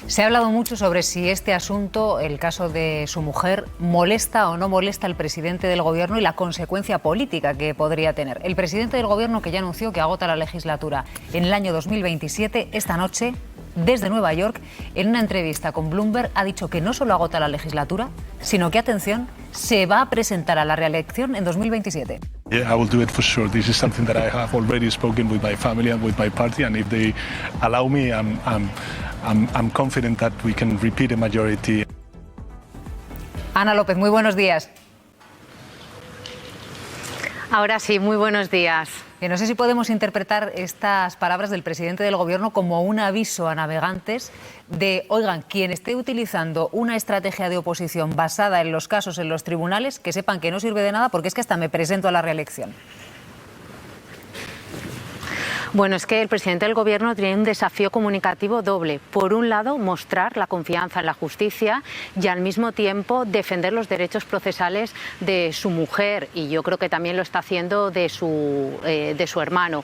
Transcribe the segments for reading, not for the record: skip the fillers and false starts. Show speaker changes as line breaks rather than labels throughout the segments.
Se ha hablado mucho sobre si este asunto, el caso de su mujer, molesta o no molesta al presidente del Gobierno y la consecuencia política que podría tener. El presidente del Gobierno, que ya anunció que agota la legislatura en el año 2027, esta noche, desde Nueva York, en una entrevista con Bloomberg, ha dicho que no solo agota la legislatura, sino que, atención, se va a presentar a la reelección en 2027.
Yeah, I will do it for sure. This is something that I have already spoken with my family and with my party, and if they allow me, I'm confident that we can repeat a majority.
Ana López, muy buenos días.
Ahora sí, muy buenos días.
Que no sé si podemos interpretar estas palabras del presidente del Gobierno como un aviso a navegantes de, oigan, quien esté utilizando una estrategia de oposición basada en los casos en los tribunales, que sepan que no sirve de nada porque es que hasta me presento a la reelección.
Bueno, es que el presidente del Gobierno tiene un desafío comunicativo doble. Por un lado, mostrar la confianza en la justicia y al mismo tiempo defender los derechos procesales de su mujer, y yo creo que también lo está haciendo de su hermano.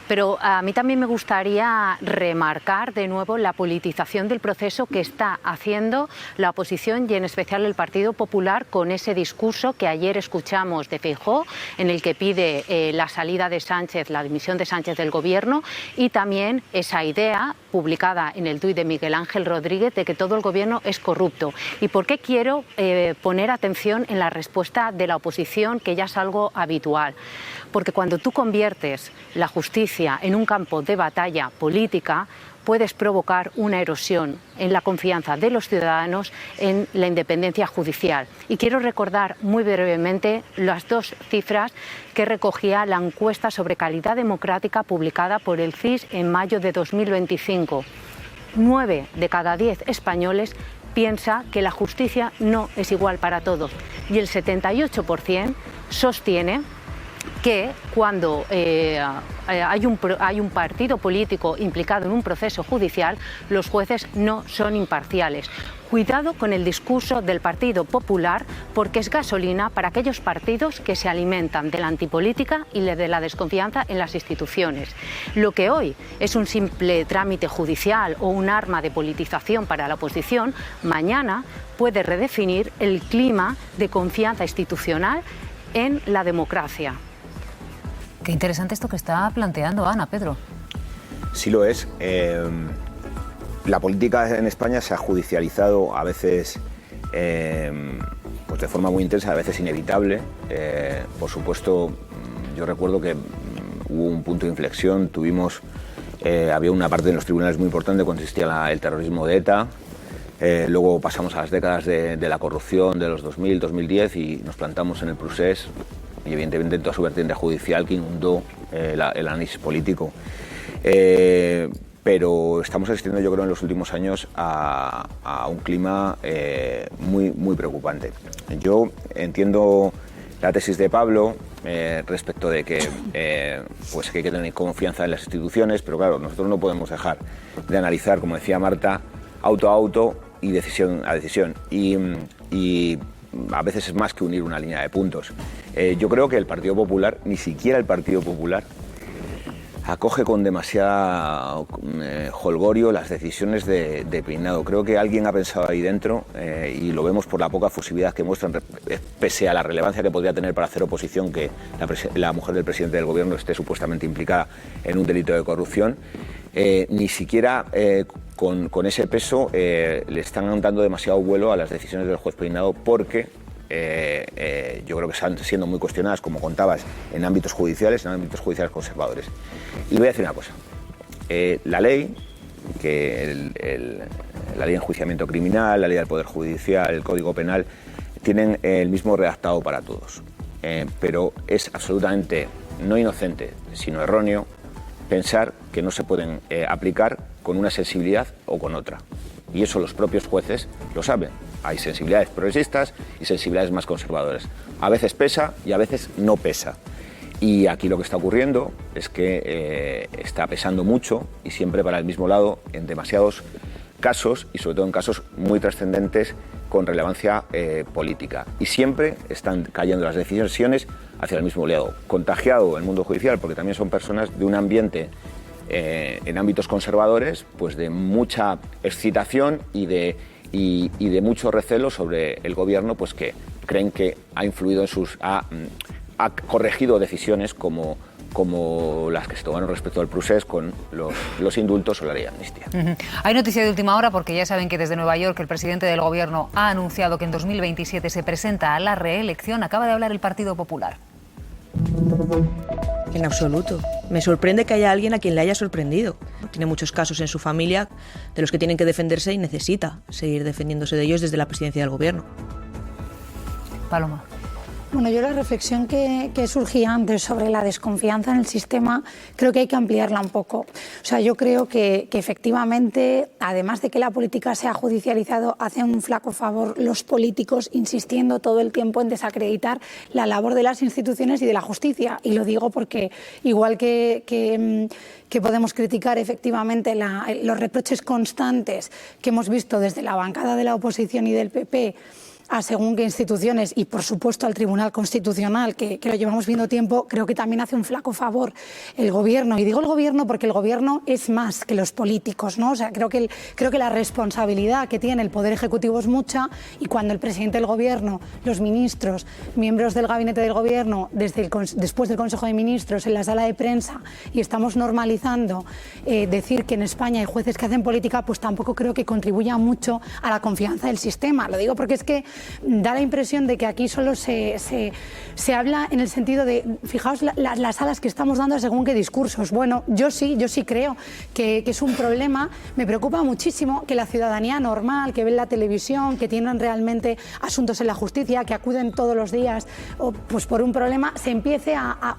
Pero a mí también me gustaría remarcar de nuevo la politización del proceso que está haciendo la oposición y en especial el Partido Popular con ese discurso que ayer escuchamos de Feijóo, en el que pide la salida de Sánchez, la dimisión de Sánchez del Gobierno, y también esa idea publicada en el tuit de Miguel Ángel Rodríguez de que todo el Gobierno es corrupto. ¿Y por qué quiero poner atención en la respuesta de la oposición, que ya es algo habitual? Porque cuando tú conviertes la justicia en un campo de batalla política, puedes provocar una erosión en la confianza de los ciudadanos en la independencia judicial. Y quiero recordar muy brevemente las dos cifras que recogía la encuesta sobre calidad democrática publicada por el CIS en mayo de 2025. 9 de cada 10 españoles piensa que la justicia no es igual para todos, y el 78% sostiene que cuando hay un partido político implicado en un proceso judicial, los jueces no son imparciales. Cuidado con el discurso del Partido Popular, porque es gasolina para aquellos partidos que se alimentan de la antipolítica y de la desconfianza en las instituciones. Lo que hoy es un simple trámite judicial o un arma de politización para la oposición, mañana puede redefinir el clima de confianza institucional en la democracia.
Qué interesante esto que está planteando Ana, Pedro.
Sí lo es. La política en España se ha judicializado a veces pues de forma muy intensa, a veces inevitable. Por supuesto, yo recuerdo que hubo un punto de inflexión. Había una parte de los tribunales muy importante cuando existía el terrorismo de ETA. Luego pasamos a las décadas de la corrupción de los 2000, 2010 y nos plantamos en el procés. Y evidentemente toda su vertiente judicial que inundó el análisis político. Pero estamos asistiendo, yo creo, en los últimos años a un clima muy preocupante. Yo entiendo la tesis de Pablo respecto de que, pues que hay que tener confianza en las instituciones, pero claro, nosotros no podemos dejar de analizar, como decía Marta, auto a auto y decisión a decisión. Y a veces es más que unir una línea de puntos. Yo creo que el Partido Popular, ni siquiera el Partido Popular, acoge con demasiada jolgorio las decisiones de Peinado. Creo que alguien ha pensado ahí dentro y lo vemos por la poca fusividad que muestran, pese a la relevancia que podría tener para hacer oposición que la mujer del presidente del Gobierno esté supuestamente implicada en un delito de corrupción. Ni siquiera con ese peso le están dando demasiado vuelo a las decisiones del juez Peinado, porque yo creo que están siendo muy cuestionadas, como contabas, en ámbitos judiciales conservadores. Y le voy a decir una cosa. La ley, la ley de enjuiciamiento criminal, la ley del Poder Judicial, el Código Penal, tienen el mismo redactado para todos. Pero es absolutamente no inocente, sino erróneo, pensar que no se pueden aplicar con una sensibilidad o con otra. Y eso los propios jueces lo saben. Hay sensibilidades progresistas y sensibilidades más conservadoras. A veces pesa y a veces no pesa. Y aquí lo que está ocurriendo es que está pesando mucho y siempre para el mismo lado en demasiados casos, y sobre todo en casos muy trascendentes con relevancia política. Y siempre están cayendo las decisiones hacia el mismo lado. Contagiado el mundo judicial, porque también son personas de un ambiente en ámbitos conservadores, pues de mucha excitación y de mucho recelo sobre el gobierno, pues que creen que ha influido en ha corregido decisiones como las que se tomaron respecto al procés con los indultos o la ley de amnistía.
Hay noticia de última hora porque ya saben que desde Nueva York el presidente del gobierno ha anunciado que en 2027 se presenta a la reelección. Acaba de hablar el Partido Popular.
En absoluto. Me sorprende que haya alguien a quien le haya sorprendido. Tiene muchos casos en su familia de los que tienen que defenderse y necesita seguir defendiéndose de ellos desde la presidencia del gobierno.
Paloma.
Bueno, yo la reflexión que surgía antes sobre la desconfianza en el sistema creo que hay que ampliarla un poco. O sea, yo creo que efectivamente, además de que la política se ha judicializado, hacen un flaco favor los políticos insistiendo todo el tiempo en desacreditar la labor de las instituciones y de la justicia. Y lo digo porque igual que podemos criticar efectivamente los reproches constantes que hemos visto desde la bancada de la oposición y del PP a según qué instituciones y por supuesto al Tribunal Constitucional, que lo llevamos viendo tiempo, creo que también hace un flaco favor el gobierno. Y digo el gobierno porque el gobierno es más que los políticos, ¿no? O sea, creo que la responsabilidad que tiene el Poder Ejecutivo es mucha, y cuando el presidente del gobierno, los ministros, miembros del gabinete del gobierno, después del Consejo de Ministros, en la sala de prensa, y estamos normalizando decir que en España hay jueces que hacen política, pues tampoco creo que contribuya mucho a la confianza del sistema. Lo digo porque es que da la impresión de que aquí solo se habla en el sentido de, fijaos las alas que estamos dando a según qué discursos. Bueno, yo sí creo que es un problema. Me preocupa muchísimo que la ciudadanía normal, que ve la televisión, que tienen realmente asuntos en la justicia, que acuden todos los días, pues por un problema, empiece a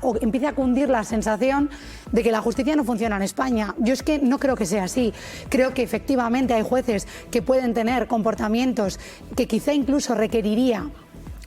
cundir la sensación de que la justicia no funciona en España. Yo es que no creo que sea así. Creo que efectivamente hay jueces que pueden tener comportamientos que quizá incluso requeriría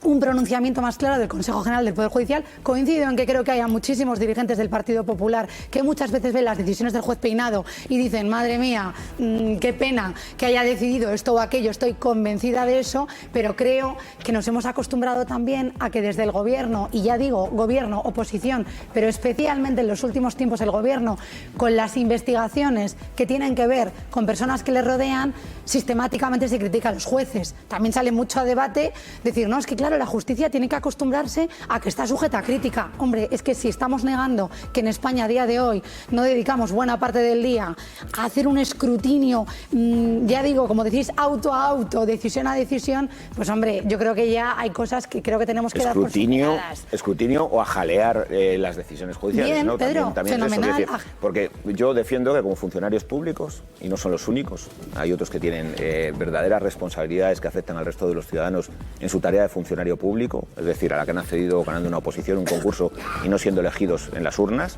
un pronunciamiento más claro del Consejo General del Poder Judicial. Coincido en que creo que haya muchísimos dirigentes del Partido Popular que muchas veces ven las decisiones del juez Peinado y dicen, madre mía, qué pena que haya decidido esto o aquello, estoy convencida de eso, pero creo que nos hemos acostumbrado también a que desde el gobierno, y ya digo gobierno, oposición, pero especialmente en los últimos tiempos el gobierno, con las investigaciones que tienen que ver con personas que le rodean, sistemáticamente se critica a los jueces. También sale mucho a debate decir, no, es que claro, la justicia tiene que acostumbrarse a que está sujeta a crítica. Hombre, es que si estamos negando que en España a día de hoy no dedicamos buena parte del día a hacer un escrutinio, ya digo, como decís, auto a auto, decisión a decisión, pues hombre, yo creo que ya hay cosas que creo que tenemos que dar por sentadas.
Escrutinio o a jalear las decisiones judiciales.
Bien,
¿no?
Pedro,
también
fenomenal.
Eso, porque yo defiendo que como funcionarios públicos, y no son los únicos, hay otros que tienen verdaderas responsabilidades que afectan al resto de los ciudadanos en su tarea de funcionario público, es decir, a la que han accedido ganando una oposición, un concurso y no siendo elegidos en las urnas,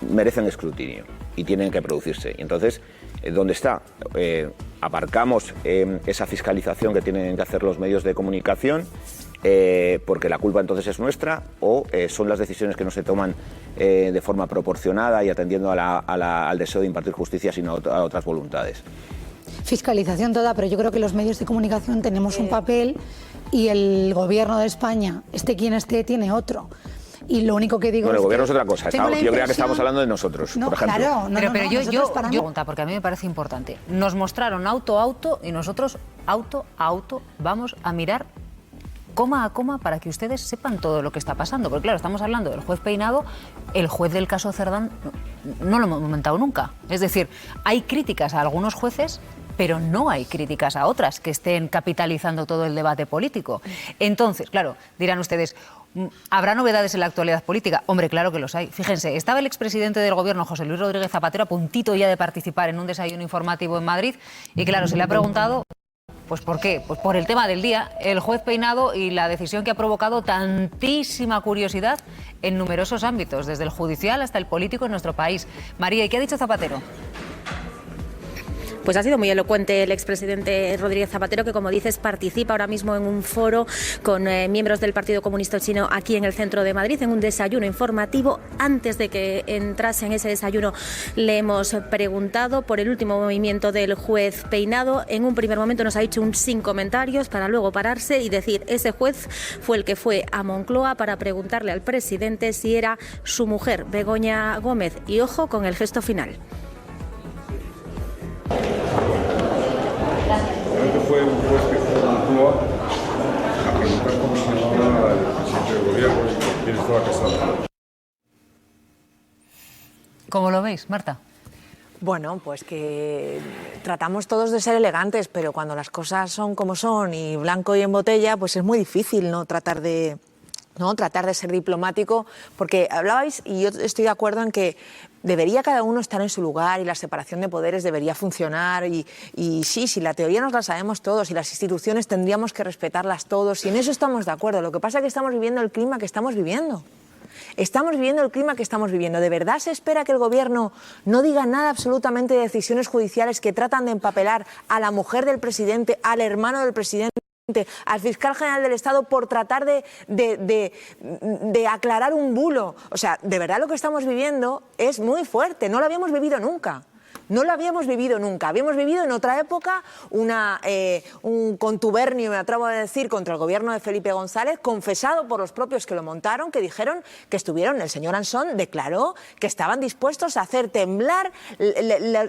merecen escrutinio y tienen que producirse. Y entonces, ¿dónde está? Aparcamos esa fiscalización que tienen que hacer los medios de comunicación, porque la culpa entonces es nuestra, o son las decisiones que no se toman de forma proporcionada y atendiendo al deseo de impartir justicia, sino a otras voluntades.
Fiscalización toda, pero yo creo que los medios de comunicación tenemos un papel y el gobierno de España, quien esté, tiene otro. Y lo único que digo
bueno,
es
el gobierno
que
es otra cosa. Yo creía que estamos hablando de nosotros,
no,
por ejemplo.
Claro,
pero yo pregunta, porque a mí me parece importante. Nos mostraron auto a auto y nosotros auto a auto vamos a mirar coma a coma para que ustedes sepan todo lo que está pasando. Porque claro, estamos hablando del juez Peinado, el juez del caso Cerdán no lo hemos momentado nunca. Es decir, hay críticas a algunos jueces, pero no hay críticas a otras que estén capitalizando todo el debate político. Entonces, claro, dirán ustedes, ¿habrá novedades en la actualidad política? Hombre, claro que los hay. Fíjense, estaba el expresidente del gobierno, José Luis Rodríguez Zapatero, a puntito ya de participar en un desayuno informativo en Madrid, y claro, se le ha preguntado, pues ¿por qué? Pues por el tema del día, el juez Peinado y la decisión que ha provocado tantísima curiosidad en numerosos ámbitos, desde el judicial hasta el político en nuestro país. María, ¿y qué ha dicho Zapatero?
Pues ha sido muy elocuente el expresidente Rodríguez Zapatero, que, como dices, participa ahora mismo en un foro con miembros del Partido Comunista Chino aquí en el centro de Madrid, en un desayuno informativo. Antes de que entrase en ese desayuno le hemos preguntado por el último movimiento del juez Peinado. En un primer momento nos ha dicho un sin comentarios, para luego pararse y decir: ese juez fue el que fue a Moncloa para preguntarle al presidente si era su mujer, Begoña Gómez. Y ojo con el gesto final.
Fue un juez que fue a Moncloa a preguntar cómo se llamaba el presidente del gobierno y con quién estaba casado.
¿Cómo lo veis, Marta?
Bueno, pues que tratamos todos de ser elegantes, pero cuando las cosas son como son y blanco y en botella, pues es muy difícil tratar de ser diplomático, porque hablabais, y yo estoy de acuerdo en que debería cada uno estar en su lugar y la separación de poderes debería funcionar y sí, la teoría nos la sabemos todos y las instituciones tendríamos que respetarlas todos y en eso estamos de acuerdo. Lo que pasa es que estamos viviendo el clima que estamos viviendo. Estamos viviendo el clima que estamos viviendo. ¿De verdad se espera que el Gobierno no diga nada absolutamente de decisiones judiciales que tratan de empapelar a la mujer del presidente, al hermano del presidente, al fiscal general del Estado por tratar de aclarar un bulo? O sea, de verdad lo que estamos viviendo es muy fuerte. No lo habíamos vivido nunca. No lo habíamos vivido nunca. Habíamos vivido en otra época un contubernio, me atrevo a decir, contra el gobierno de Felipe González, confesado por los propios que lo montaron, que dijeron que estuvieron, el señor Ansón declaró que estaban dispuestos a hacer temblar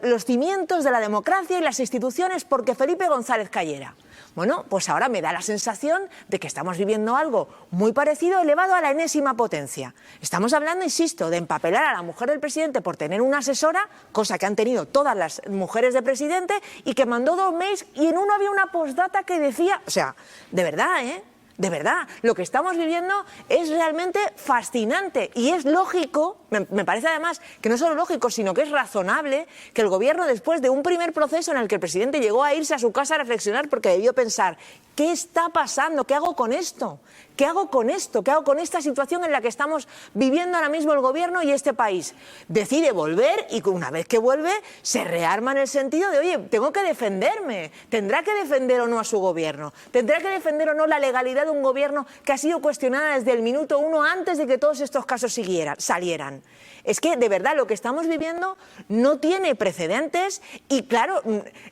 los cimientos de la democracia y las instituciones porque Felipe González cayera. Bueno, pues ahora me da la sensación de que estamos viviendo algo muy parecido, elevado a la enésima potencia. Estamos hablando, insisto, de empapelar a la mujer del presidente por tener una asesora, cosa que han tenido todas las mujeres de presidente, y que mandó 2 mails y en uno había una postdata que decía, o sea, de verdad, de verdad, lo que estamos viviendo es realmente fascinante y es lógico, me parece además que no solo lógico, sino que es razonable que el Gobierno, después de un primer proceso en el que el presidente llegó a irse a su casa a reflexionar porque debió pensar, ¿qué está pasando? ¿Qué hago con esto? ¿Qué hago con esto? ¿Qué hago con esta situación en la que estamos viviendo ahora mismo el Gobierno y este país? Decide volver y una vez que vuelve se rearma en el sentido de, oye, tengo que defenderme. ¿Tendrá que defender o no a su Gobierno? ¿Tendrá que defender o no la legalidad de un Gobierno que ha sido cuestionada desde el minuto 1 antes de que todos estos casos salieran? Es que, de verdad, lo que estamos viviendo no tiene precedentes y, claro,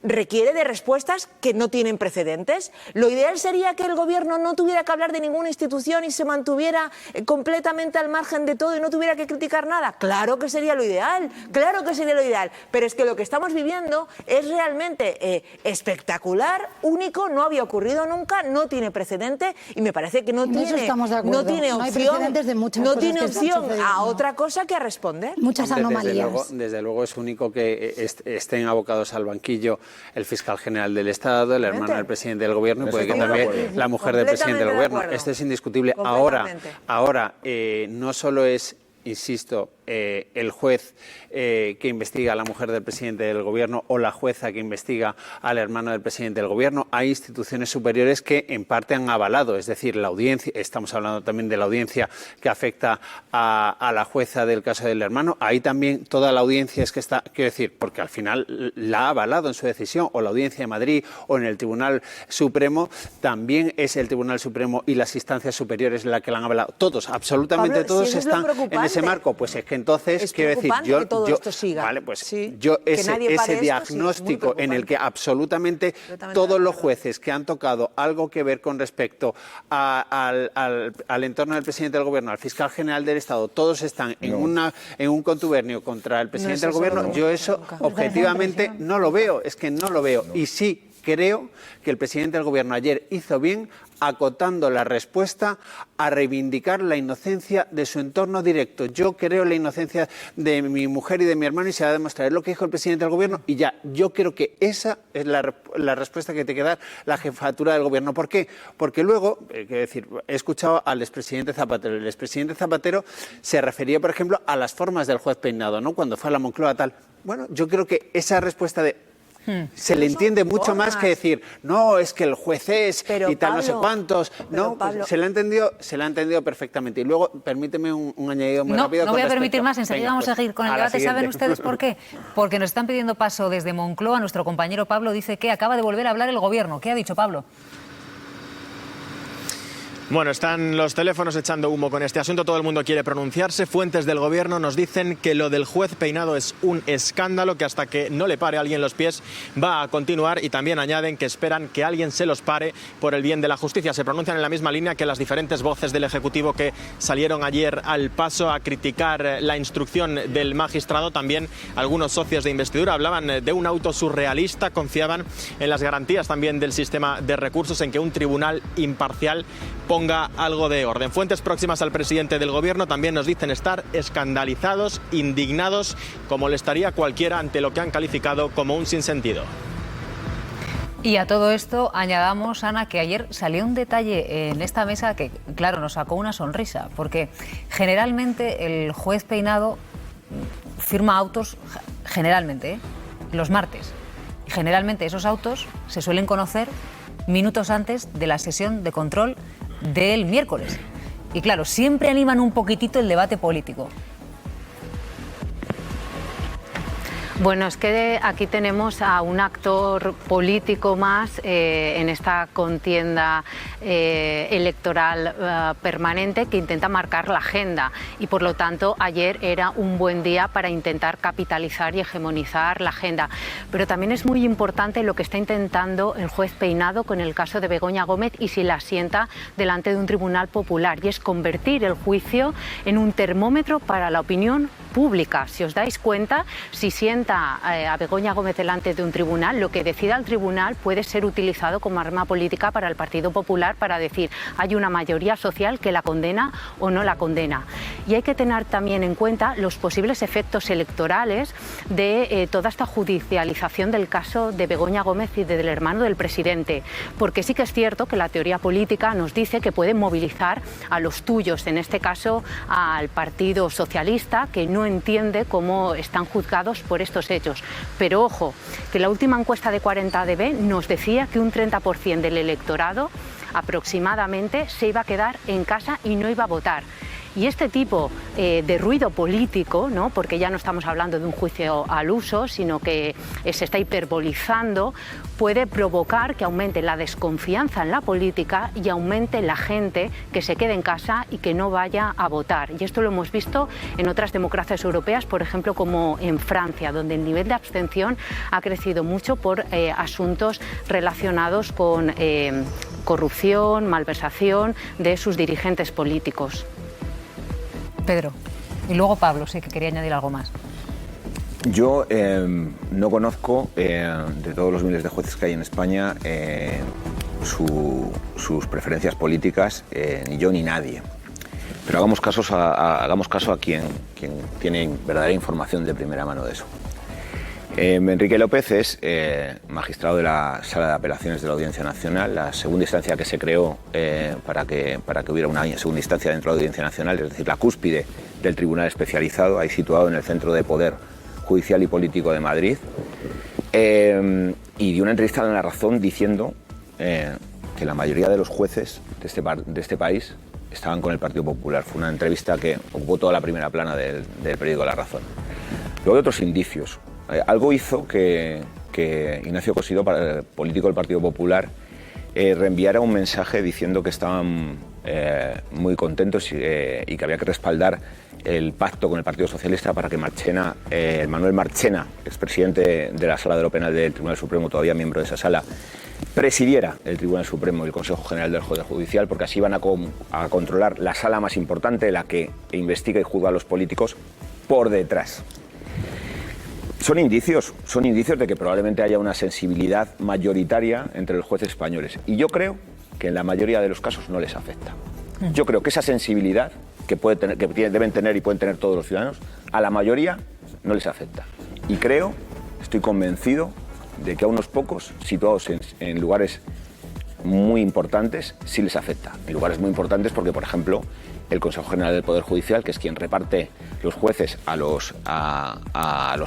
requiere de respuestas que no tienen precedentes. Lo ideal sería que el Gobierno no tuviera que hablar de ninguna institución y se mantuviera completamente al margen de todo y no tuviera que criticar nada. Claro que sería lo ideal, claro que sería lo ideal. Pero es que lo que estamos viviendo es realmente espectacular, único, no había ocurrido nunca, no tiene precedente y me parece que no tiene opción a otra cosa que a responder.
Muchas anomalías.
Desde luego es único que estén abocados al banquillo el fiscal general del Estado, el hermano del presidente del Gobierno y puede que también la mujer del presidente del Gobierno. Esto es indiscutible. Ahora no solo es, insisto, el juez que investiga a la mujer del presidente del Gobierno o la jueza que investiga al hermano del presidente del Gobierno. Hay instituciones superiores que en parte han avalado, es decir, la audiencia, estamos hablando también de la audiencia que afecta a la jueza del caso del hermano. Ahí también toda la audiencia es que está, quiero decir, porque al final la ha avalado en su decisión, o la Audiencia de Madrid o en el Tribunal Supremo, también es el Tribunal Supremo y las instancias superiores la que la han avalado. Todos, absolutamente
Pablo,
todos
si
están en ese marco. Pues es que entonces, quiero decir, ese diagnóstico en el que absolutamente todos los jueces que han tocado algo que ver con respecto al entorno del presidente del Gobierno, al fiscal general del Estado, todos están en un contubernio contra el presidente del Gobierno, yo eso objetivamente no lo veo, es que no lo veo. Y sí creo que el presidente del Gobierno ayer hizo bien acotando la respuesta a reivindicar la inocencia de su entorno directo. Yo creo en la inocencia de mi mujer y de mi hermano y se va a demostrar. Es lo que dijo el presidente del Gobierno y ya. Yo creo que esa es la respuesta que tiene que dar la jefatura del Gobierno. ¿Por qué? Porque luego, quiero decir, he escuchado al expresidente Zapatero. El expresidente Zapatero se refería, por ejemplo, a las formas del juez Peinado, ¿no? Cuando fue a la Moncloa tal. Bueno, yo creo que esa respuesta de Se le entiende mucho más que decir, no, es que el juez es
pero
y tal,
Pablo,
no sé cuántos. No,
Pablo,
se le ha entendido perfectamente. Y luego, permíteme un añadido muy rápido.
No voy a permitir más, enseguida vamos a seguir con el debate. ¿Saben ustedes por qué? Porque nos están pidiendo paso desde Moncloa. Nuestro compañero Pablo dice que acaba de volver a hablar el Gobierno. ¿Qué ha dicho Pablo?
Bueno, están los teléfonos echando humo con este asunto, todo el mundo quiere pronunciarse. Fuentes del Gobierno nos dicen que lo del juez Peinado es un escándalo, que hasta que no le pare a alguien los pies va a continuar, y también añaden que esperan que alguien se los pare por el bien de la justicia. Se pronuncian en la misma línea que las diferentes voces del Ejecutivo que salieron ayer al paso a criticar la instrucción del magistrado. También algunos socios de investidura hablaban de un auto surrealista, confiaban en las garantías también del sistema de recursos, en que un tribunal imparcial ponga algo de orden. Fuentes próximas al presidente del Gobierno también nos dicen estar escandalizados, indignados, como le estaría cualquiera ante lo que han calificado como un sinsentido.
Y a todo esto añadamos, Ana, que ayer salió un detalle en esta mesa que, claro, nos sacó una sonrisa, porque generalmente el juez Peinado firma autos, generalmente, los martes. Y generalmente esos autos se suelen conocer minutos antes de la sesión de control del miércoles. Y claro, siempre animan un poquitito el debate político.
Bueno, es que aquí tenemos a un actor político más en esta contienda electoral permanente que intenta marcar la agenda, y por lo tanto ayer era un buen día para intentar capitalizar y hegemonizar la agenda. Pero también es muy importante lo que está intentando el juez Peinado con el caso de Begoña Gómez y si la sienta delante de un tribunal popular, y es convertir el juicio en un termómetro para la opinión pública. Si os dais cuenta, si sienta a Begoña Gómez delante de un tribunal, lo que decida el tribunal puede ser utilizado como arma política para el Partido Popular para decir hay una mayoría social que la condena o no la condena. Y hay que tener también en cuenta los posibles efectos electorales de toda esta judicialización del caso de Begoña Gómez y del hermano del presidente, porque sí que es cierto que la teoría política nos dice que pueden movilizar a los tuyos, en este caso al Partido Socialista, que no entiende cómo están juzgados por estos hechos. Pero ojo, que la última encuesta de 40DB nos decía que un 30% del electorado aproximadamente se iba a quedar en casa y no iba a votar. Y este tipo de ruido político, ¿no? Porque ya no estamos hablando de un juicio al uso, sino que se está hiperbolizando, puede provocar que aumente la desconfianza en la política y aumente la gente que se quede en casa y que no vaya a votar. Y esto lo hemos visto en otras democracias europeas, por ejemplo, como en Francia, donde el nivel de abstención ha crecido mucho por asuntos relacionados con corrupción, malversación de sus dirigentes políticos.
Pedro. Y luego Pablo, sí, que quería añadir algo más.
Yo no conozco, de todos los miles de jueces que hay en España, sus preferencias políticas, ni yo ni nadie. Pero hagamos caso a quien tiene verdadera información de primera mano de eso. Enrique López es magistrado de la Sala de Apelaciones de la Audiencia Nacional, la segunda instancia que se creó para que hubiera una segunda instancia dentro de la Audiencia Nacional, es decir, la cúspide del Tribunal Especializado, ahí situado en el centro de poder judicial y político de Madrid, y dio una entrevista en La Razón diciendo que la mayoría de los jueces de este país estaban con el Partido Popular. Fue una entrevista que ocupó toda la primera plana del periódico La Razón. Luego hay otros indicios. Algo hizo que Ignacio Cosidó, político del Partido Popular, reenviara un mensaje diciendo que estaban muy contentos y que había que respaldar el pacto con el Partido Socialista para que Manuel Marchena, expresidente de la Sala de lo Penal del Tribunal Supremo, todavía miembro de esa sala, presidiera el Tribunal Supremo y el Consejo General del Poder Judicial, porque así iban a controlar la sala más importante, la que investiga y juzga a los políticos, por detrás. Son indicios de que probablemente haya una sensibilidad mayoritaria entre los jueces españoles. Y yo creo que en la mayoría de los casos no les afecta. Yo creo que esa sensibilidad que deben tener y pueden tener todos los ciudadanos, a la mayoría no les afecta. Y estoy convencido de que a unos pocos, situados en lugares muy importantes, sí les afecta. En lugares muy importantes porque, por ejemplo, el Consejo General del Poder Judicial, que es quien reparte los jueces a los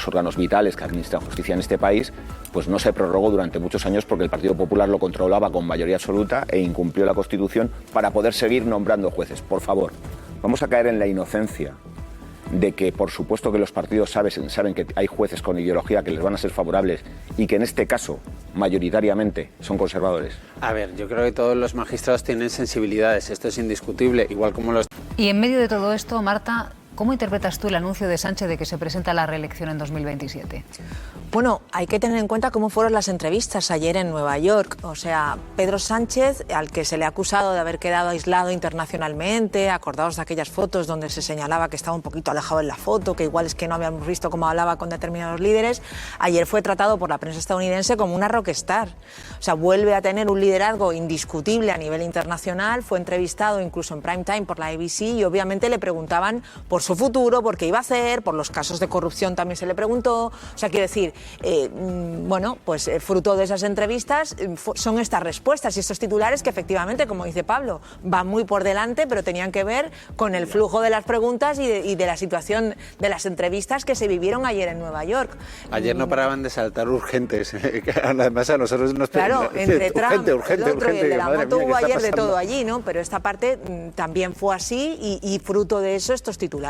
órganos vitales que administran justicia en este país, pues no se prorrogó durante muchos años porque el Partido Popular lo controlaba con mayoría absoluta e incumplió la Constitución para poder seguir nombrando jueces. Por favor, vamos a caer en la inocencia de que, por supuesto, que los partidos saben que hay jueces con ideología que les van a ser favorables y que en este caso, mayoritariamente, son conservadores.
A ver, yo creo que todos los magistrados tienen sensibilidades, esto es indiscutible, igual como los...
Y en medio de todo esto, Marta, ¿cómo interpretas tú el anuncio de Sánchez de que se presenta a la reelección en 2027?
Bueno, hay que tener en cuenta cómo fueron las entrevistas ayer en Nueva York. O sea, Pedro Sánchez, al que se le ha acusado de haber quedado aislado internacionalmente, acordaos de aquellas fotos donde se señalaba que estaba un poquito alejado en la foto, que igual es que no habíamos visto cómo hablaba con determinados líderes, ayer fue tratado por la prensa estadounidense como una rockstar. O sea, vuelve a tener un liderazgo indiscutible a nivel internacional, fue entrevistado incluso en prime time por la ABC y obviamente le preguntaban por su futuro, por qué iba a hacer, por los casos de corrupción también se le preguntó. O sea, quiero decir, bueno, pues fruto de esas entrevistas son estas respuestas y estos titulares que efectivamente, como dice Pablo, van muy por delante, pero tenían que ver con el flujo de las preguntas y de la situación de las entrevistas que se vivieron ayer en Nueva York.
Ayer no paraban de saltar urgentes, además a nosotros nos...
Claro, entre Trump,
urgente,
el otro y el de la moto hubo ayer
pasando?
de todo allí, ¿no? Pero esta parte también fue así y fruto de eso estos titulares.